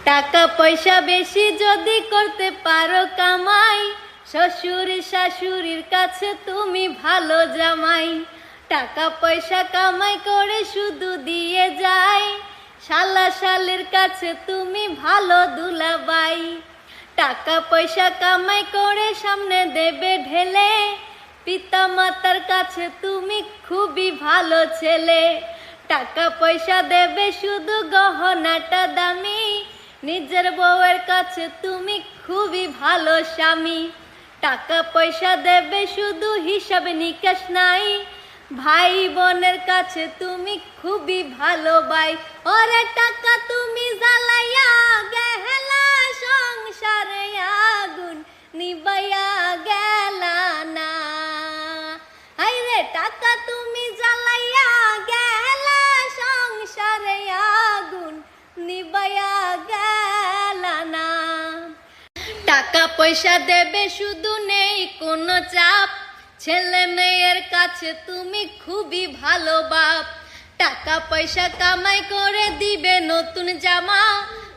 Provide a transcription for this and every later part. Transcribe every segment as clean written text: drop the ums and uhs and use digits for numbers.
টাকা পয়সা বেশি যদি করতে পারো কামাই, শ্বশুর শাশুড়ির কাছে তুমি ভালো জামাই। টাকা পয়সা কামাই করে শুধু দিয়ে যায়, শালা শালির কাছে তুমি ভালো দুলাবাই। টাকা পয়সা কামাই করে সামনে দেবে ঢেলে, পিতা মাতার কাছে তুমি খুবই ভালো ছেলে। টাকা পয়সা দেবে শুধু গহনাটা দামি, নিজের বউয়ের কাছে তুমি খুবই ভালো স্বামী। টাকা পয়সা দেবে শুধু হিসাব নিকাশ নাই, ভাই বোনের কাছে তুমি খুবই ভালো ভাই। ওরে টাকা তুমি জ্বালাইয়া গেলা, সংসারে আগুন নিবাইয়া গেলা না। আইরে টাকা তুমি জ্বালাইয়া গেলা, সংসারে আগুন নিবাইয়া গেলা না। টাকা পয়সা দেবে শুধু নেই কোনো চাপ, ছেলে মেয়ের কাছে তুমি খুবই ভালো বাপ। টাকা পয়সা কামাই করে দিবে নতুন জামা,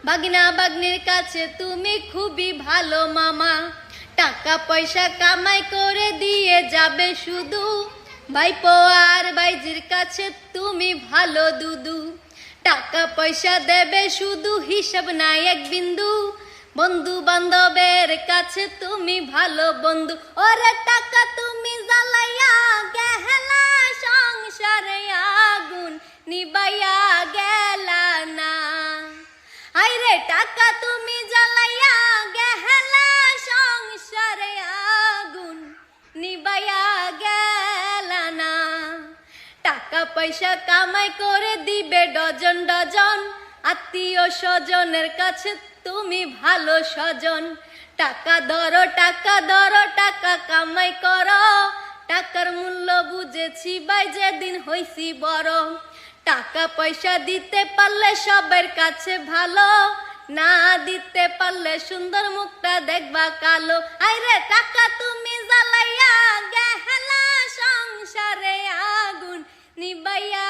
ভাগনা ভাগ্নির কাছে তুমি খুবই ভালো মামা। টাকা পয়সা কামাই করে দিয়ে যাবে শুধু, ভাইপো আর ভাইজির কাছে তুমি ভালো দুদু। টাকা পয়সা দেবে শুধু হিসাব নাই এক বিন্দু, বন্ধু বান্ধবের কাছে তুমি ভালো বন্ধু। ওরে টাকা তুমি জ্বালাইয়া গেলা, সংসারে আগুন নিবাইয়া গেলা না। আইরে টাকা তুমি জ্বালাইয়া গেলা, সংসারে আগুন নিবাইয়া গেলা না। টাকা পয়সা কামাই করে দিবে ডজন ডজন, আত্মীয় স্বজনের কাছে তুমি ভালো স্বজন। টাকা ধরো টাকা ধরো, টাকা কামাই করো, টাকার মূল্য বুঝেছি ভাই যেদিন হইছি বড়। টাকা পয়সা দিতে পারলে সবার কাছে ভালো, না দিতে পারলে সুন্দর মুখটা দেখবা কালো। আইরে টাকা তুমি জ্বালাইয়া গেলা, সংসারে আগুন নিবাইয়া